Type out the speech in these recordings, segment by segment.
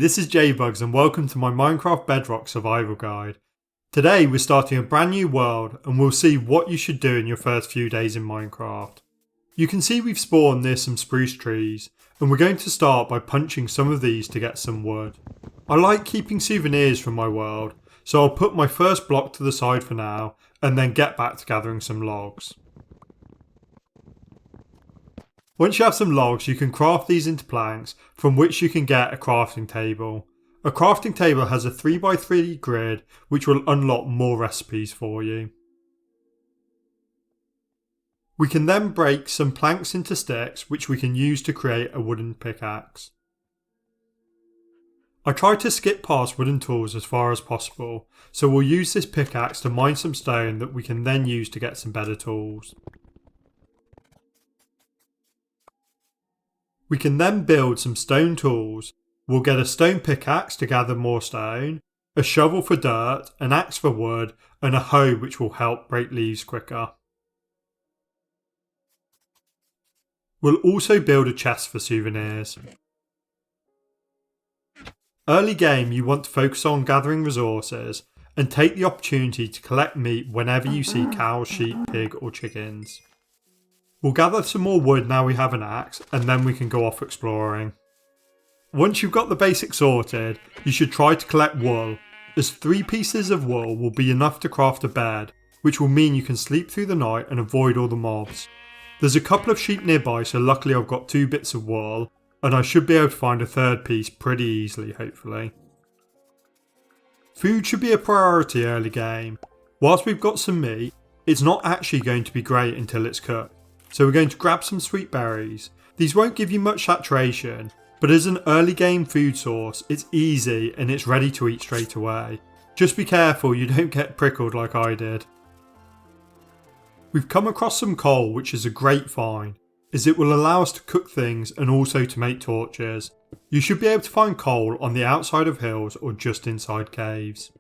this is JBugs and welcome to my Minecraft Bedrock survival guide. Today we're starting a brand new world and we'll see what you should do in your first few days in Minecraft. You can see we've spawned near some spruce trees and we're going to start by punching some of these to get some wood. I like keeping souvenirs from my world, so I'll put my first block to the side for now and then get back to gathering some logs. Once you have some logs, you can craft these into planks, from which you can get a crafting table. A crafting table has a 3x3 grid, which will unlock more recipes for you. We can then break some planks into sticks, which we can use to create a wooden pickaxe. I try to skip past wooden tools as far as possible, so we'll use this pickaxe to mine some stone that we can then use to get some better tools. We can then build some stone tools. We'll get a stone pickaxe to gather more stone, a shovel for dirt, an axe for wood, and a hoe which will help break leaves quicker. We'll also build a chest for souvenirs. Early game, you want to focus on gathering resources and take the opportunity to collect meat whenever you see cows, sheep, pig or chickens. We'll gather some more wood now we have an axe and then we can go off exploring. Once you've got the basics sorted, you should try to collect wool, as 3 pieces of wool will be enough to craft a bed, which will mean you can sleep through the night and avoid all the mobs. There's a couple of sheep nearby, so luckily I've got 2 bits of wool and I should be able to find a third piece pretty easily, hopefully. Food should be a priority early game. Whilst we've got some meat, it's not actually going to be great until it's cooked. So we're going to grab some sweet berries. These won't give you much saturation, but as an early game food source, it's easy and it's ready to eat straight away. Just be careful you don't get prickled like I did. We've come across some coal, which is a great find, as it will allow us to cook things and also to make torches. You should be able to find coal on the outside of hills or just inside caves.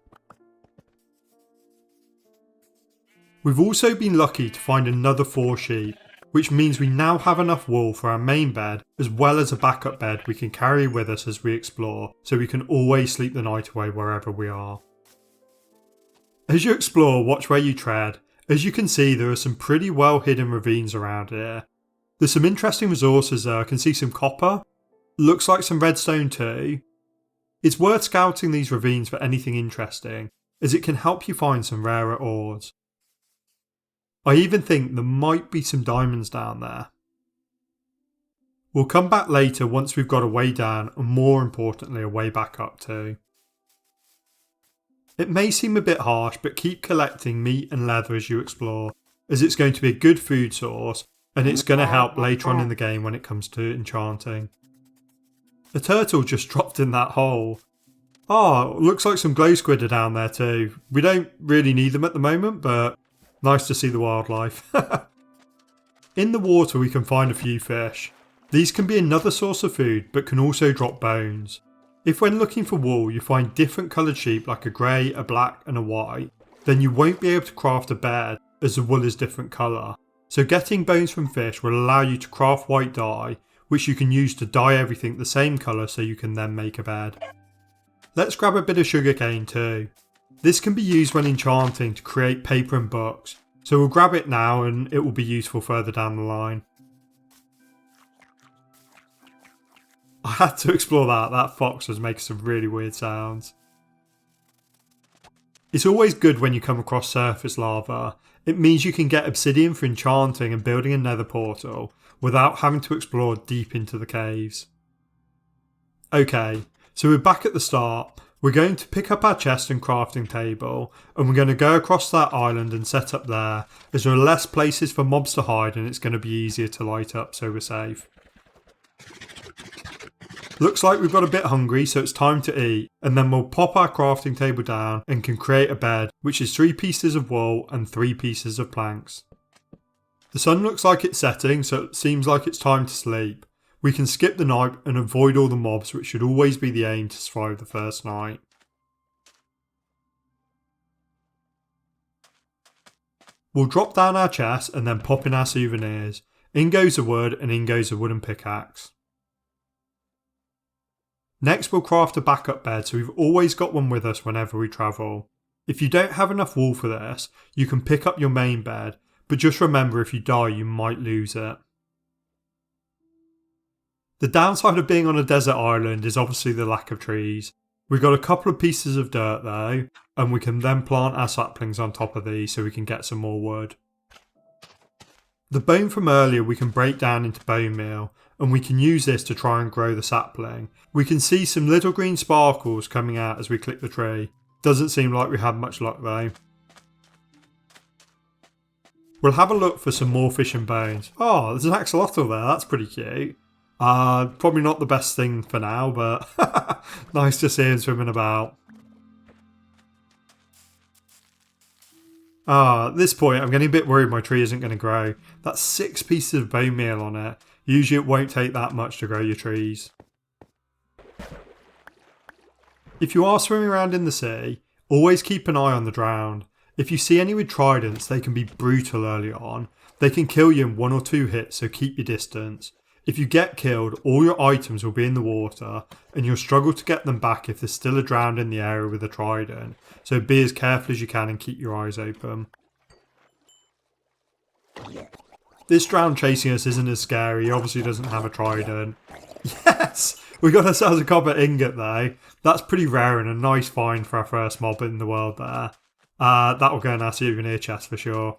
We've also been lucky to find another 4 sheep, which means we now have enough wool for our main bed as well as a backup bed we can carry with us as we explore, so we can always sleep the night away wherever we are. As you explore, watch where you tread. As you can see, there are some pretty well hidden ravines around here. There's some interesting resources there. I can see some copper, looks like some redstone too. It's worth scouting these ravines for anything interesting, as it can help you find some rarer ores. I even think there might be some diamonds down there. We'll come back later once we've got a way down and more importantly a way back up too. It may seem a bit harsh, but keep collecting meat and leather as you explore, as it's going to be a good food source and it's going to help later on in the game when it comes to enchanting. A turtle just dropped in that hole. Oh, looks like some glow squid are down there too. We don't really need them at the moment, but nice to see the wildlife. In the water we can find a few fish. These can be another source of food but can also drop bones. If when looking for wool you find different coloured sheep like a grey, a black and a white, then you won't be able to craft a bed as the wool is different colour. So getting bones from fish will allow you to craft white dye, which you can use to dye everything the same colour so you can then make a bed. Let's grab a bit of sugarcane too. This can be used when enchanting to create paper and books, so we'll grab it now and it will be useful further down the line. I had to explore that fox was making some really weird sounds. It's always good when you come across surface lava. It means you can get obsidian for enchanting and building a nether portal without having to explore deep into the caves. Okay, so we're back at the start. We're going to pick up our chest and crafting table and we're going to go across that island and set up there, as there are less places for mobs to hide and it's going to be easier to light up so we're safe. Looks like we've got a bit hungry, so it's time to eat, and then we'll pop our crafting table down and can create a bed, which is 3 pieces of wool and 3 pieces of planks. The sun looks like it's setting, so it seems like it's time to sleep. We can skip the night and avoid all the mobs, which should always be the aim to survive the first night. We'll drop down our chest and then pop in our souvenirs. In goes the wood and in goes the wooden pickaxe. Next we'll craft a backup bed so we've always got one with us whenever we travel. If you don't have enough wool for this, you can pick up your main bed, but just remember if you die you might lose it. The downside of being on a desert island is obviously the lack of trees. We've got a couple of pieces of dirt though, and we can then plant our saplings on top of these so we can get some more wood. The bone from earlier we can break down into bone meal, and we can use this to try and grow the sapling. We can see some little green sparkles coming out as we click the tree. Doesn't seem like we had much luck though. We'll have a look for some more fish and bones. Oh, there's an axolotl there, that's pretty cute. Probably not the best thing for now, but nice to see him swimming about. At this point I'm getting a bit worried my tree isn't going to grow. That's 6 pieces of bone meal on it. Usually it won't take that much to grow your trees. If you are swimming around in the sea, always keep an eye on the drowned. If you see any with tridents, they can be brutal early on. They can kill you in 1 or 2 hits, so keep your distance. If you get killed, all your items will be in the water, and you'll struggle to get them back if there's still a drowned in the area with a trident, so be as careful as you can and keep your eyes open. This drowned chasing us isn't as scary, he obviously doesn't have a trident. Yes! We got ourselves a copper ingot though. That's pretty rare and a nice find for our first mob in the world there. That'll go in our souvenir chest for sure.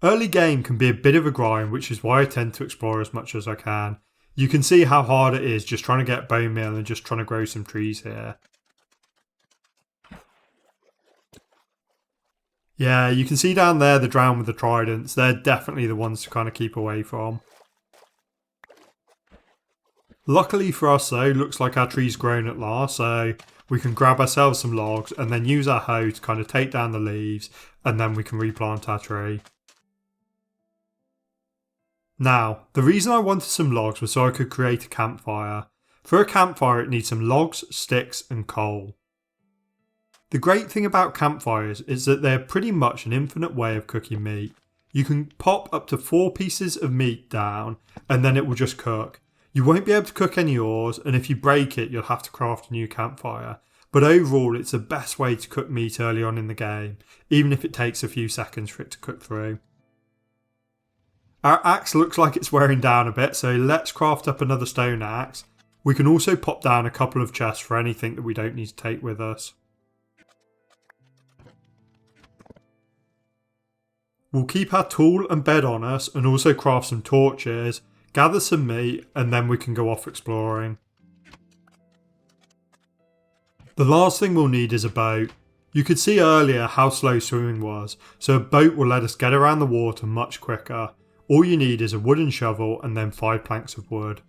Early game can be a bit of a grind, which is why I tend to explore as much as I can. You can see how hard it is just trying to get bone meal and just trying to grow some trees here. Yeah, you can see down there the drowned with the tridents. They're definitely the ones to kind of keep away from. Luckily for us though, looks like our tree's grown at last, so we can grab ourselves some logs and then use our hoe to kind of take down the leaves, and then we can replant our tree. Now, the reason I wanted some logs was so I could create a campfire. For a campfire it needs some logs, sticks and coal. The great thing about campfires is that they're pretty much an infinite way of cooking meat. You can pop up to 4 pieces of meat down and then it will just cook. You won't be able to cook any yours, and if you break it you'll have to craft a new campfire. But overall it's the best way to cook meat early on in the game, even if it takes a few seconds for it to cook through. Our axe looks like it's wearing down a bit, so let's craft up another stone axe. We can also pop down a couple of chests for anything that we don't need to take with us. We'll keep our tool and bed on us and also craft some torches, gather some meat, and then we can go off exploring. The last thing we'll need is a boat. You could see earlier how slow swimming was, so a boat will let us get around the water much quicker. All you need is a wooden shovel and then 5 planks of wood.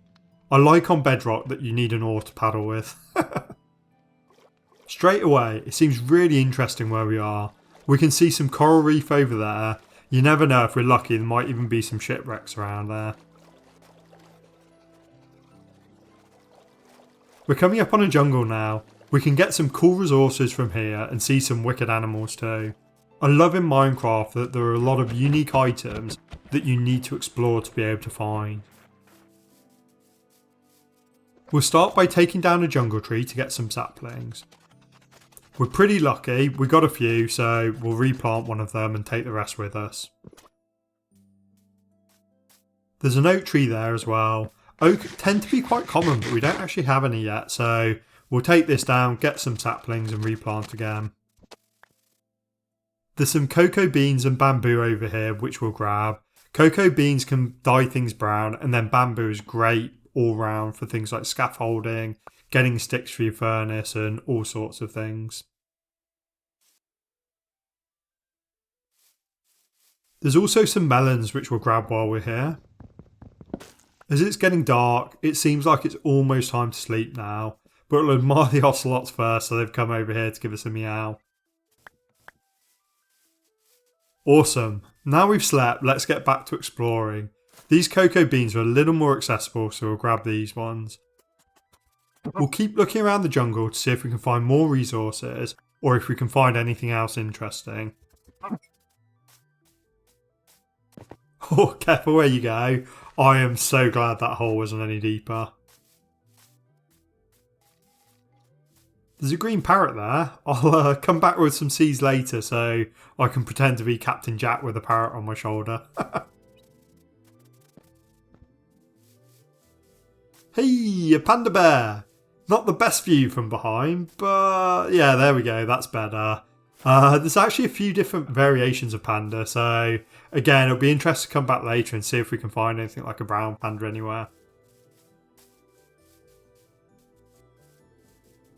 I like on Bedrock that you need an oar to paddle with. Straight away, it seems really interesting where we are. We can see some coral reef over there. You never know, if we're lucky there might even be some shipwrecks around there. We're coming up on a jungle now. We can get some cool resources from here and see some wicked animals too. I love in Minecraft that there are a lot of unique items that you need to explore to be able to find. We'll start by taking down a jungle tree to get some saplings. We're pretty lucky, we got a few, so we'll replant one of them and take the rest with us. There's an oak tree there as well. Oak tend to be quite common, but we don't actually have any yet, so we'll take this down, get some saplings and replant again. There's some cocoa beans and bamboo over here which we'll grab. Cocoa beans can dye things brown, and then bamboo is great all round for things like scaffolding, getting sticks for your furnace and all sorts of things. There's also some melons which we'll grab while we're here. As it's getting dark, it seems like it's almost time to sleep now, but we'll admire the ocelots first, so they've come over here to give us a meow. Awesome, now we've slept, let's get back to exploring. These cocoa beans are a little more accessible, so we'll grab these ones. We'll keep looking around the jungle to see if we can find more resources, or if we can find anything else interesting. Oh, careful where you go. I am so glad that hole wasn't any deeper. There's a green parrot there. I'll come back with some seeds later so I can pretend to be Captain Jack with a parrot on my shoulder. Hey, a panda bear! Not the best view from behind, but yeah, there we go, that's better. There's actually a few different variations of panda, so again, it'll be interesting to come back later and see if we can find anything like a brown panda anywhere.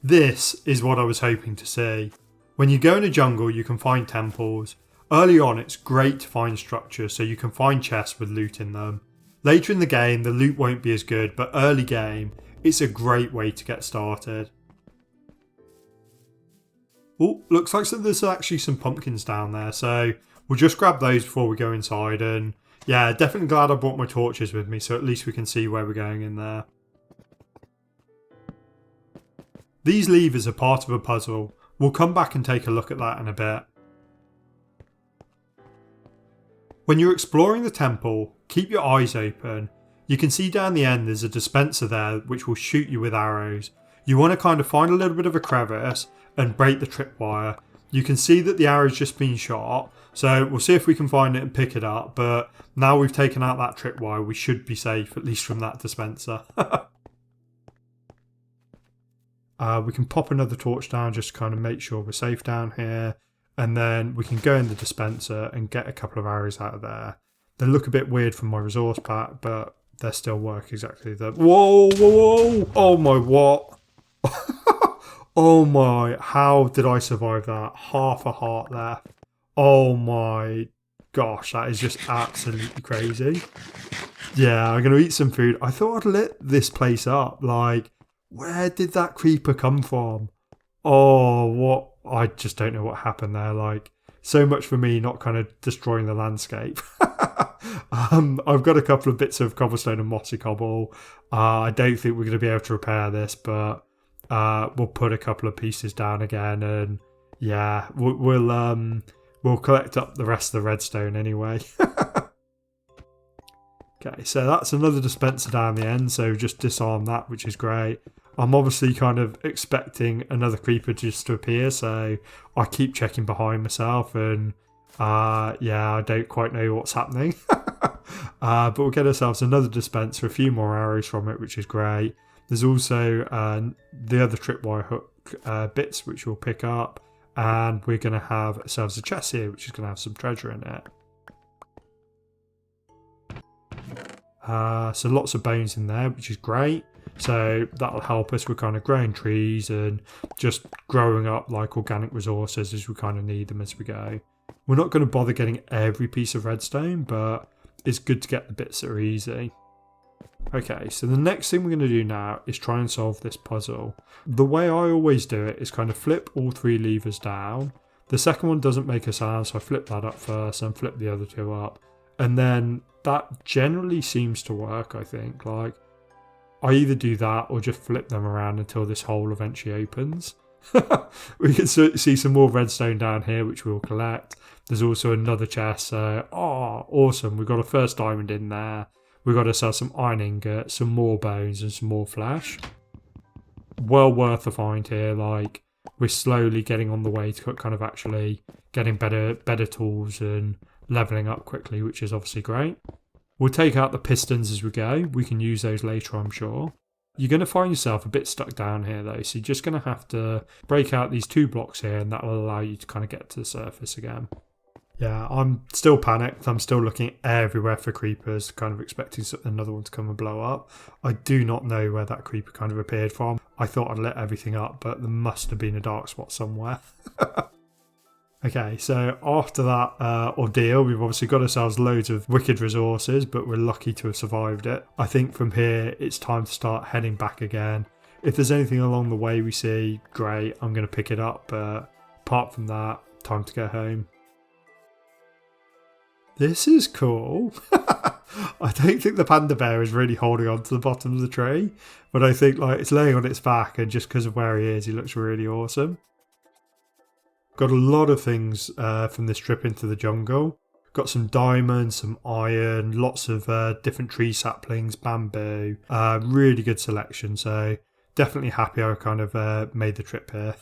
This is what I was hoping to see. When you go in a jungle, you can find temples. Early on, it's great to find structures, so you can find chests with loot in them. Later in the game, the loot won't be as good, but early game, it's a great way to get started. Oh, looks like there's actually some pumpkins down there, so we'll just grab those before we go inside. And yeah, definitely glad I brought my torches with me, so at least we can see where we're going in there. These levers are part of a puzzle. We'll come back and take a look at that in a bit. When you're exploring the temple, keep your eyes open. You can see down the end there's a dispenser there which will shoot you with arrows. You want to kind of find a little bit of a crevice and break the tripwire. You can see that the arrow's just been shot, so we'll see if we can find it and pick it up, but now we've taken out that tripwire, we should be safe, at least from that dispenser. We can pop another torch down just to kind of make sure we're safe down here, and then we can go in the dispenser and get a couple of arrows out of there. They look a bit weird from my resource pack, but they still work exactly the... Whoa, whoa, whoa! Oh my, what? Oh my, how did I survive that? Half a heart left. Oh my gosh, that is just absolutely crazy. Yeah, I'm going to eat some food. I thought I'd lit this place up. Like, where did that creeper come from? Oh, what? I just don't know what happened there. Like, so much for me not kind of destroying the landscape. I've got a couple of bits of cobblestone and mossy cobble. I don't think we're going to be able to repair this, but we'll put a couple of pieces down again, and yeah, we'll collect up the rest of the redstone anyway. Okay, so that's another dispenser down the end, so just disarm that, which is great. I'm obviously kind of expecting another creeper just to appear, so I keep checking behind myself, and yeah, I don't quite know what's happening. But we'll get ourselves another dispenser, a few more arrows from it, which is great. There's also the other tripwire hook bits, which we'll pick up, and we're going to have ourselves a chest here, which is going to have some treasure in it. So lots of bones in there, which is great. So that'll help us with kind of growing trees and just growing up like organic resources as we kind of need them as we go. We're not going to bother getting every piece of redstone, but it's good to get the bits that are easy. Okay, so the next thing we're going to do now is try and solve this puzzle. The way I always do it is kind of flip all three levers down. The second one doesn't make a sound, so I flip that up first and flip the other two up. And then that generally seems to work, I think. Like, I either do that or just flip them around until this hole eventually opens. We can see some more redstone down here, which we'll collect. There's also another chest, so awesome. We've got a first diamond in there. We've got to sell some iron ingots, some more bones and some more flesh. Well worth a find here. Like, we're slowly getting on the way to kind of actually getting better tools and leveling up quickly, which is obviously great. We'll take out the pistons as we go. We can use those later, I'm sure. You're going to find yourself a bit stuck down here though, so you're just going to have to break out these 2 blocks here, and that will allow you to kind of get to the surface again. Yeah, I'm still panicked. I'm still looking everywhere for creepers, kind of expecting another one to come and blow up. I do not know where that creeper kind of appeared from. I thought I'd lit everything up, but there must have been a dark spot somewhere. Okay, so after that ordeal, we've obviously got ourselves loads of wicked resources, but we're lucky to have survived it. I think from here, it's time to start heading back again. If there's anything along the way we see, great, I'm going to pick it up, but apart from that, time to go home. This is cool. I don't think the panda bear is really holding on to the bottom of the tree, but I think like it's laying on its back, and just because of where he is, he looks really awesome. Got a lot of things from this trip into the jungle. Got some diamonds, some iron, lots of different tree saplings, bamboo. Really good selection, so definitely happy I kind of made the trip here.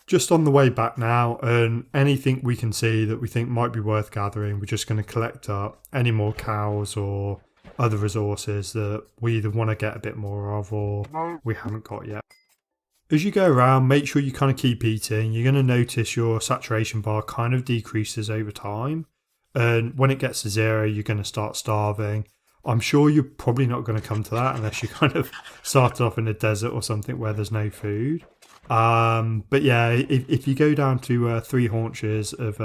Just on the way back now, and anything we can see that we think might be worth gathering, we're just going to collect up any more cows or other resources that we either want to get a bit more of or we haven't got yet. As you go around, make sure you kind of keep eating. You're going to notice your saturation bar kind of decreases over time. And when it gets to 0, you're going to start starving. I'm sure you're probably not going to come to that unless you kind of started off in a desert or something where there's no food. But yeah, if you go down to 3 haunches of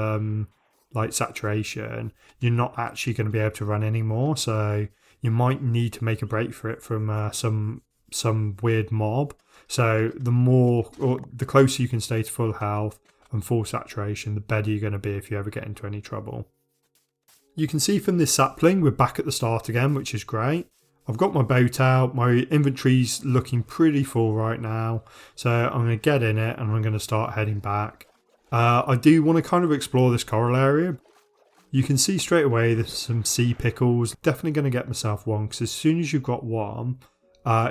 like saturation, you're not actually going to be able to run anymore. So you might need to make a break for it from some weird mob. So the closer you can stay to full health and full saturation, the better you're going to be if you ever get into any trouble. You can see from this sapling we're back at the start again, which is great. I've got my boat out, my inventory's looking pretty full right now, so I'm going to get in it and I'm going to start heading back. I do want to kind of explore this coral area. You can see straight away there's some sea pickles. Definitely going to get myself one, because as soon as you've got one,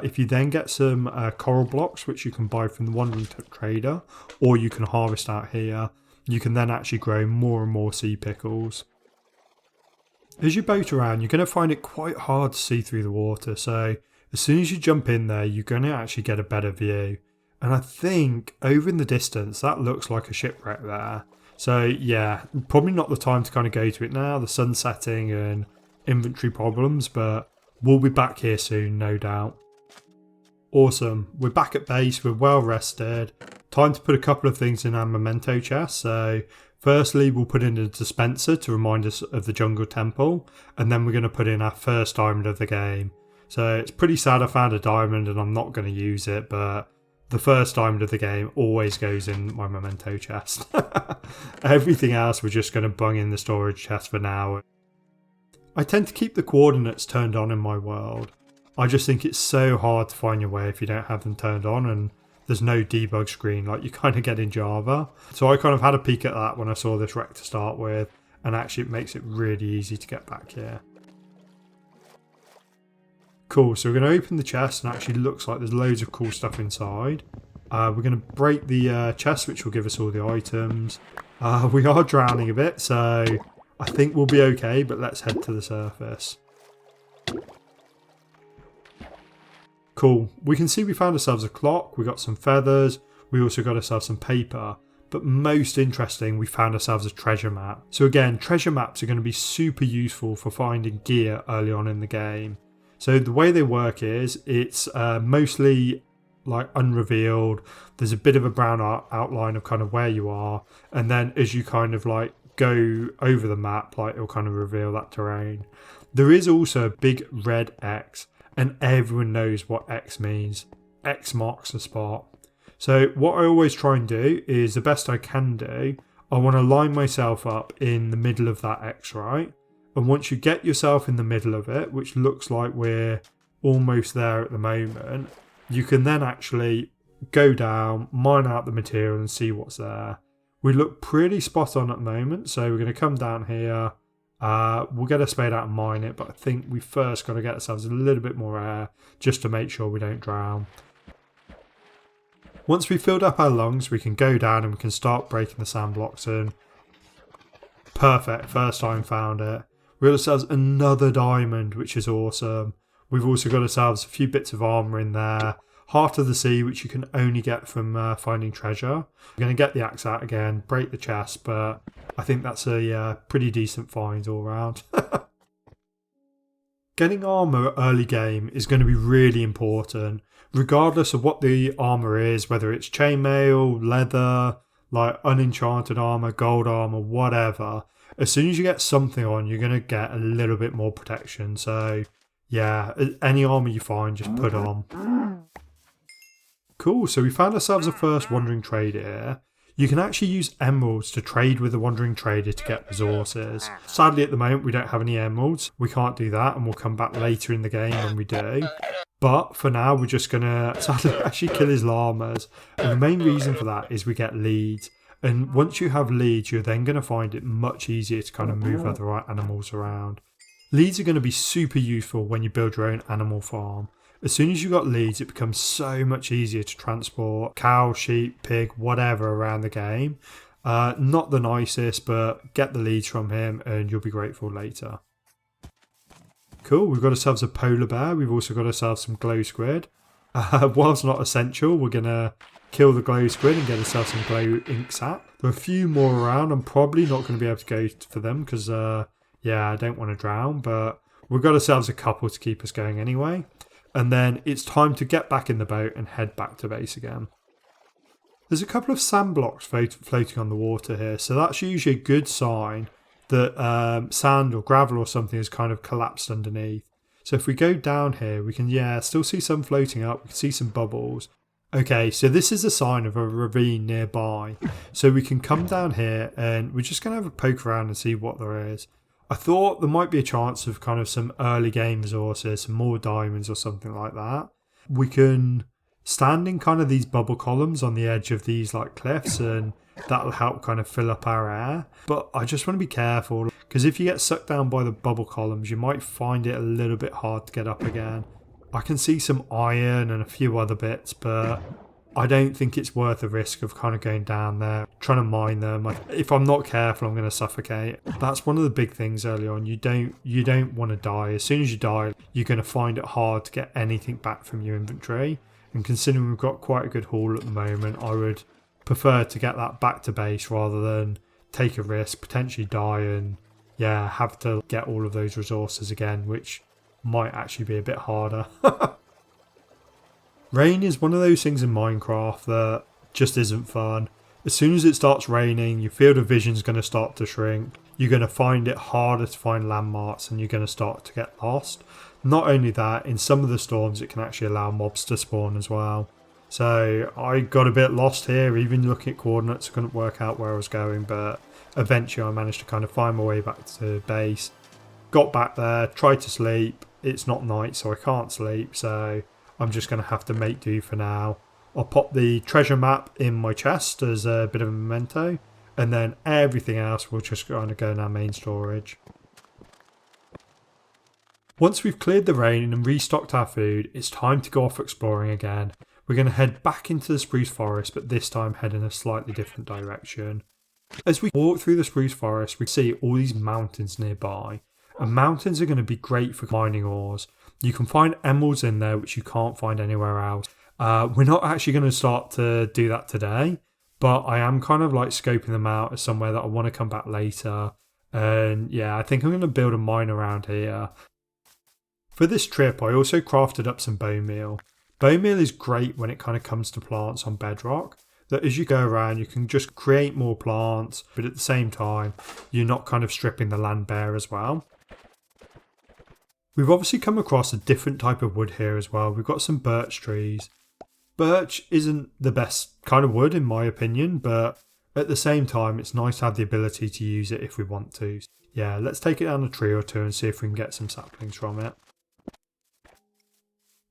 if you then get some coral blocks, which you can buy from the Wandering Trader, or you can harvest out here, you can then actually grow more and more sea pickles. As you boat around, you're going to find it quite hard to see through the water, so as soon as you jump in there, you're going to actually get a better view. And I think over in the distance, that looks like a shipwreck there. So yeah, probably not the time to kind of go to it now, the sun's setting and inventory problems, but we'll be back here soon, no doubt. Awesome, we're back at base, we're well rested. Time to put a couple of things in our memento chest. So firstly, we'll put in a dispenser to remind us of the jungle temple, and then we're going to put in our first diamond of the game. So it's pretty sad I found a diamond and I'm not going to use it, but the first diamond of the game always goes in my memento chest. Everything else we're just going to bung in the storage chest for now. I tend to keep the coordinates turned on in my world. I just think it's so hard to find your way if you don't have them turned on and there's no debug screen like you kind of get in Java. So I kind of had a peek at that when I saw this wreck to start with, and actually it makes it really easy to get back here. Cool, so we're going to open the chest and actually looks like there's loads of cool stuff inside. We're going to break the chest, which will give us all the items. We are drowning a bit, so I think we'll be okay, but let's head to the surface. Cool, we can see we found ourselves a clock, we got some feathers, we also got ourselves some paper, but most interesting, we found ourselves a treasure map. So again, treasure maps are going to be super useful for finding gear early on in the game. So the way they work is, it's mostly like unrevealed, there's a bit of a brown outline of kind of where you are, and then as you kind of like go over the map, like it'll kind of reveal that terrain. There is also a big red X, and everyone knows what X means. X marks the spot. So what I always try and do is, the best I can do, I want to line myself up in the middle of that X, right? And once you get yourself in the middle of it, which looks like we're almost there at the moment, you can then actually go down, mine out the material and see what's there. We look pretty spot on at the moment, so we're going to come down here. We'll get a spade out and mine it, but I think we first got to get ourselves a little bit more air just to make sure we don't drown. Once we've filled up our lungs, we can go down and we can start breaking the sand blocks in. Perfect, first time found it. We got ourselves another diamond, which is awesome. We've also got ourselves a few bits of armour in there. Heart of the Sea, which you can only get from finding treasure. We're going to get the axe out again, break the chest, but I think that's a pretty decent find all around. Getting armour early game is going to be really important, regardless of what the armour is, whether it's chainmail, leather, like unenchanted armour, gold armour, whatever. As soon as you get something on, you're going to get a little bit more protection. So yeah, any armour you find, just put on. Cool, so we found ourselves a first Wandering Trader here. You can actually use emeralds to trade with the Wandering Trader to get resources. Sadly at the moment we don't have any emeralds, we can't do that, and we'll come back later in the game when we do. But for now we're just going to sadly actually kill his llamas, and the main reason for that is we get leads. And once you have leads, you're then going to find it much easier to kind of move other animals around. Leads are going to be super useful when you build your own animal farm. As soon as you've got leads, it becomes so much easier to transport cow, sheep, pig, whatever around the game. Not the nicest, but get the leads from him and you'll be grateful later. Cool, we've got ourselves a polar bear. We've also got ourselves some glow squid. Whilst not essential, we're going to kill the glow squid and get ourselves some glow ink sap. There are a few more around. I'm probably not going to be able to go for them because, yeah, I don't want to drown. But we've got ourselves a couple to keep us going anyway. And then it's time to get back in the boat and head back to base again. There's a couple of sand blocks floating on the water here. So that's usually a good sign that sand or gravel or something has kind of collapsed underneath. So if we go down here, we can, still see some floating up. We can see some bubbles. Okay, so this is a sign of a ravine nearby. So we can come down here and we're just going to have a poke around and see what there is. I thought there might be a chance of kind of some early game resources, some more diamonds or something like that. We can stand in kind of these bubble columns on the edge of these like cliffs and that'll help kind of fill up our air. But I just want to be careful because if you get sucked down by the bubble columns, you might find it a little bit hard to get up again. I can see some iron and a few other bits, but I don't think it's worth the risk of kind of going down there, trying to mine them. If I'm not careful, I'm going to suffocate. That's one of the big things early on. You don't want to die. As soon as you die, you're going to find it hard to get anything back from your inventory. And considering we've got quite a good haul at the moment, I would prefer to get that back to base rather than take a risk, potentially die and have to get all of those resources again, which might actually be a bit harder. Rain is one of those things in Minecraft that just isn't fun. As soon as it starts raining, your field of vision is going to start to shrink. You're going to find it harder to find landmarks and you're going to start to get lost. Not only that, in some of the storms it can actually allow mobs to spawn as well. So I got a bit lost here, even looking at coordinates I couldn't work out where I was going, but eventually I managed to kind of find my way back to base. Got back there, tried to sleep. It's not night so I can't sleep, so I'm just going to have to make do for now. I'll pop the treasure map in my chest as a bit of a memento, and then everything else will just kind of go in our main storage. Once we've cleared the rain and restocked our food, it's time to go off exploring again. We're going to head back into the spruce forest, but this time head in a slightly different direction. As we walk through the spruce forest, we see all these mountains nearby. And mountains are going to be great for mining ores. You can find emeralds in there, which you can't find anywhere else. We're not actually going to start to do that today, but I am kind of like scoping them out as somewhere that I want to come back later. And I think I'm going to build a mine around here. For this trip, I also crafted up some bone meal. Bone meal is great when it kind of comes to plants on Bedrock. That as you go around, you can just create more plants, but at the same time, you're not kind of stripping the land bare as well. We've obviously come across a different type of wood here as well. We've got some birch trees. Birch isn't the best kind of wood in my opinion, but at the same time, it's nice to have the ability to use it if we want to. Let's take it down a tree or two and see if we can get some saplings from it.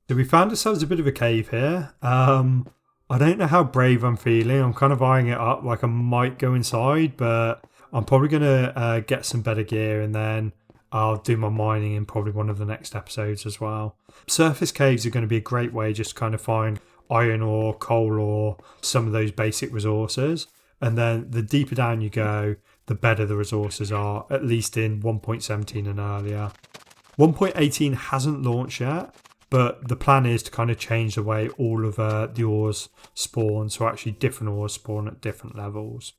So we found ourselves a bit of a cave here. I don't know how brave I'm feeling. I'm kind of eyeing it up like I might go inside, but I'm probably going to get some better gear and then I'll do my mining in probably one of the next episodes as well. Surface caves are going to be a great way just to kind of find iron ore, coal ore, some of those basic resources. And then the deeper down you go, the better the resources are, at least in 1.17 and earlier. 1.18 hasn't launched yet, but the plan is to kind of change the way all of the ores spawn, so actually different ores spawn at different levels.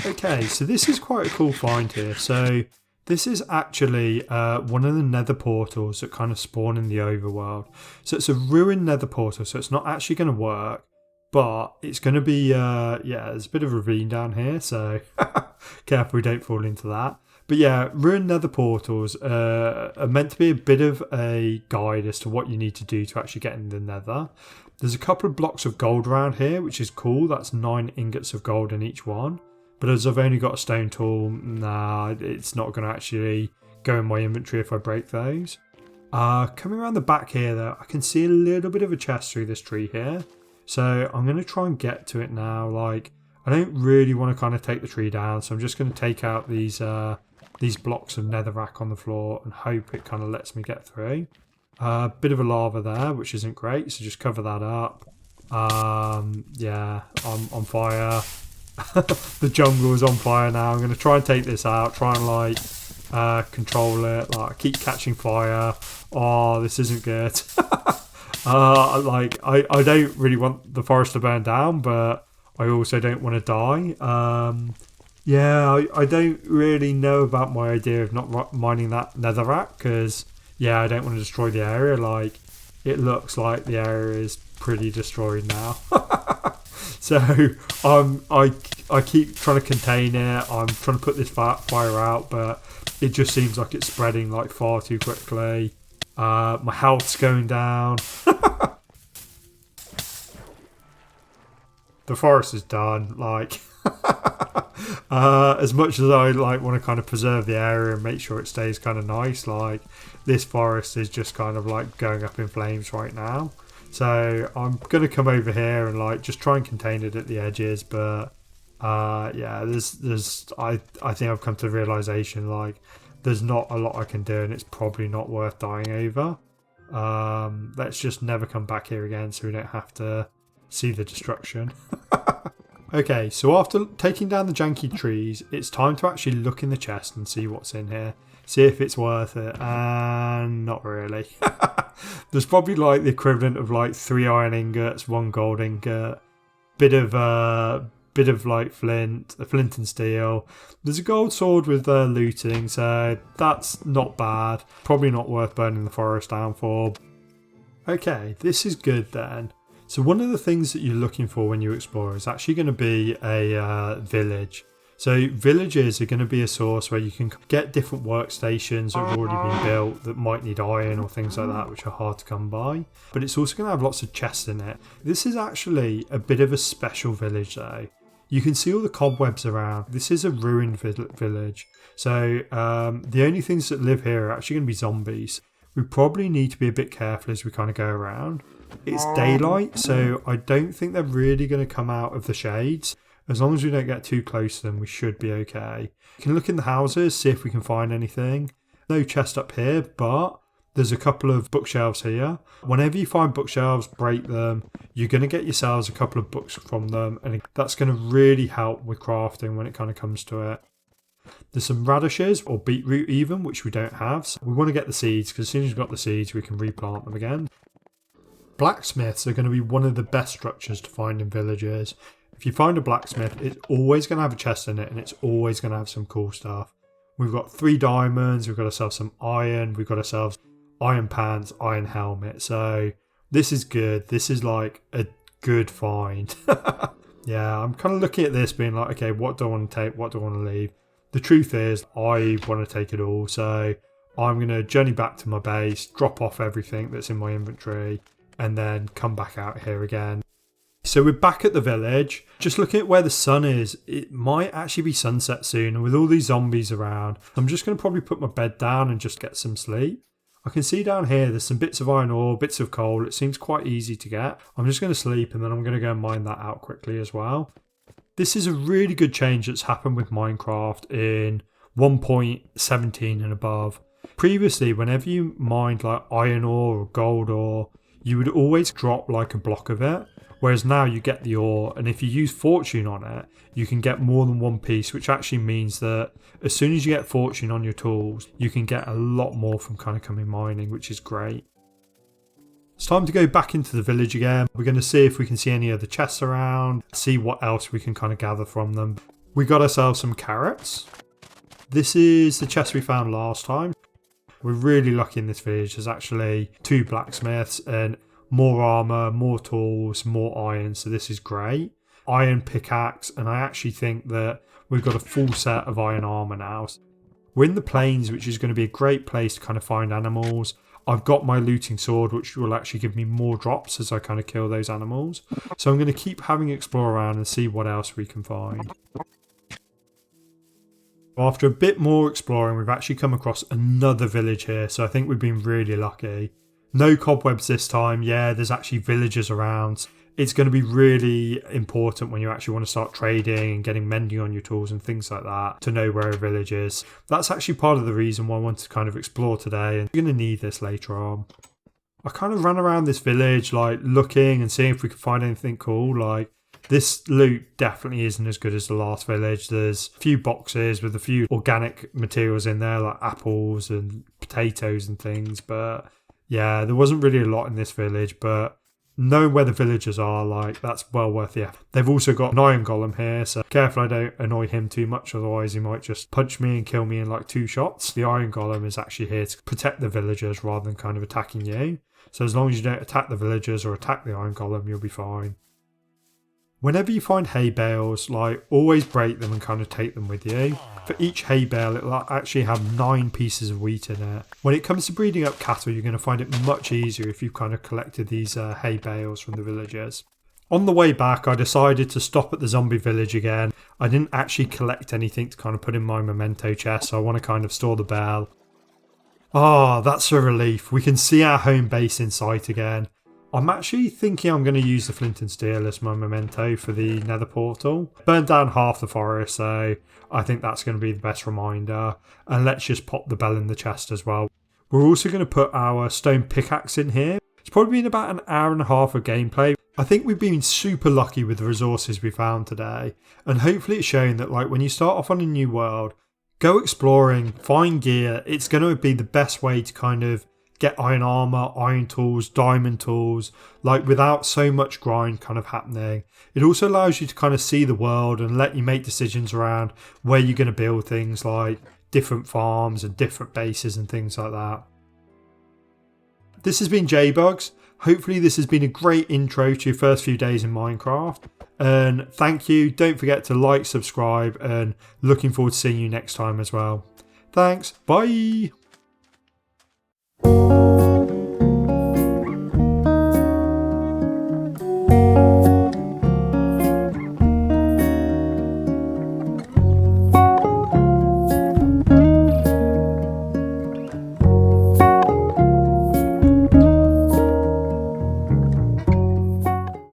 Okay, so this is quite a cool find here. So this is actually one of the nether portals that kind of spawn in the overworld. So it's a ruined nether portal, so it's not actually going to work, but it's going to be, there's a bit of a ravine down here, so careful we don't fall into that. But ruined nether portals are meant to be a bit of a guide as to what you need to do to actually get in the nether. There's a couple of blocks of gold around here, which is cool. That's 9 ingots of gold in each one. But as I've only got a stone tool, it's not going to actually go in my inventory if I break those. Coming around the back here though, I can see a little bit of a chest through this tree here. So I'm going to try and get to it now. I don't really want to kind of take the tree down, so I'm just going to take out these blocks of netherrack on the floor and hope it kind of lets me get through. Bit of a lava there, which isn't great, so just cover that up. Yeah, I'm on fire. The jungle is on fire now. I'm going to try and take this out, try and like control it. Like, I keep catching fire. Oh, this isn't good. Like I don't really want the forest to burn down, but I also don't want to die. Yeah, I don't really know about my idea of not mining that netherrack, because yeah, I don't want to destroy the area. Like, it looks like the area is pretty destroyed now. So I keep trying to contain it. I'm trying to put this fire out, but it just seems like it's spreading like far too quickly. My health's going down. The forest is done. Like, as much as I like want to kind of preserve the area and make sure it stays kind of nice, like, this forest is just kind of like going up in flames right now. So I'm gonna come over here and like just try and contain it at the edges, but yeah, I think I've come to the realization like there's not a lot I can do, and it's probably not worth dying over. Let's just never come back here again so we don't have to see the destruction. Okay, so after taking down the janky trees, it's time to actually look in the chest and see what's in here. See if it's worth it, and not really. There's probably like the equivalent of like 3 iron ingots, 1 gold ingot, bit of like flint, a flint and steel. There's a gold sword with looting, so that's not bad. Probably not worth burning the forest down for. Okay, this is good then. So one of the things that you're looking for when you explore is actually going to be a village. So villages are going to be a source where you can get different workstations that have already been built that might need iron or things like that, which are hard to come by. But it's also going to have lots of chests in it. This is actually a bit of a special village though. You can see all the cobwebs around. This is a ruined village. So the only things that live here are actually going to be zombies. We probably need to be a bit careful as we kind of go around. It's daylight, so I don't think they're really going to come out of the shades. As long as we don't get too close to them, we should be okay. We can look in the houses, see if we can find anything. No chest up here, but there's a couple of bookshelves here. Whenever you find bookshelves, break them. You're going to get yourselves a couple of books from them, and that's going to really help with crafting when it kind of comes to it. There's some radishes, or beetroot even, which we don't have. So we want to get the seeds, because as soon as we've got the seeds, we can replant them again. Blacksmiths are going to be one of the best structures to find in villages. If you find a blacksmith, it's always going to have a chest in it, and it's always going to have some cool stuff. We've got 3 diamonds, we've got ourselves some iron, we've got ourselves iron pants, iron helmet. So this is good. This is like a good find. Yeah, I'm kind of looking at this being like, okay, what do I want to take? What do I want to leave? The truth is, I want to take it all. So I'm going to journey back to my base, drop off everything that's in my inventory, and then come back out here again. So we're back at the village. Just looking at where the sun is, it might actually be sunset soon. And with all these zombies around, I'm just going to probably put my bed down and just get some sleep. I can see down here there's some bits of iron ore, bits of coal. It seems quite easy to get. I'm just going to sleep, and then I'm going to go and mine that out quickly as well. This is a really good change that's happened with Minecraft in 1.17 and above. Previously, whenever you mined like iron ore or gold ore, you would always drop like a block of it. Whereas now you get the ore, and if you use fortune on it, you can get more than 1 piece, which actually means that as soon as you get fortune on your tools, you can get a lot more from kind of coming mining, which is great. It's time to go back into the village again. We're going to see if we can see any other chests around, see what else we can kind of gather from them. We got ourselves some carrots. This is the chest we found last time. We're really lucky in this village. There's actually 2 blacksmiths and more armour, more tools, more iron, so this is great. Iron pickaxe, and I actually think that we've got a full set of iron armour now. We're in the plains, which is going to be a great place to kind of find animals. I've got my looting sword, which will actually give me more drops as I kind of kill those animals. So I'm going to keep having a explore around and see what else we can find. After a bit more exploring, we've actually come across another village here, so I think we've been really lucky. No cobwebs this time. Yeah, there's actually villagers around. it's going to be really important when you actually want to start trading and getting mending on your tools and things like that to know where a village is. That's actually part of the reason why I want to kind of explore today, and you're going to need this later on. I kind of ran around this village like looking and seeing if we could find anything cool. Like, this loot definitely isn't as good as the last village. There's a few boxes with a few organic materials in there, like apples and potatoes and things. But yeah, there wasn't really a lot in this village. But knowing where the villagers are, like, that's well worth the effort. They've also got an iron golem here, so careful I don't annoy him too much, otherwise he might just punch me and kill me in like 2 shots. The iron golem is actually here to protect the villagers rather than kind of attacking you. So as long as you don't attack the villagers or attack the iron golem, you'll be fine. Whenever you find hay bales, like, always break them and kind of take them with you. For each hay bale, it'll actually have 9 pieces of wheat in it. When it comes to breeding up cattle, you're going to find it much easier if you've kind of collected these hay bales from the villagers. On the way back, I decided to stop at the zombie village again. I didn't actually collect anything to kind of put in my memento chest, so I want to kind of store the bell. Ah, that's a relief. We can see our home base in sight again. I'm actually thinking I'm going to use the flint and steel as my memento for the nether portal. Burned down half the forest, so I think that's going to be the best reminder. And let's just pop the bell in the chest as well. We're also going to put our stone pickaxe in here. It's probably been about an hour and a half of gameplay. I think we've been super lucky with the resources we found today. And hopefully it's shown that, like, when you start off on a new world, go exploring, find gear. It's going to be the best way to kind of get iron armor, iron tools, diamond tools, like, without so much grind kind of happening. It also allows you to kind of see the world and let you make decisions around where you're going to build things, like different farms and different bases and things like that. This has been JBugs. Hopefully this has been a great intro to your first few days in Minecraft. And thank you. Don't forget to like, subscribe, and looking forward to seeing you next time as well. Thanks. Bye.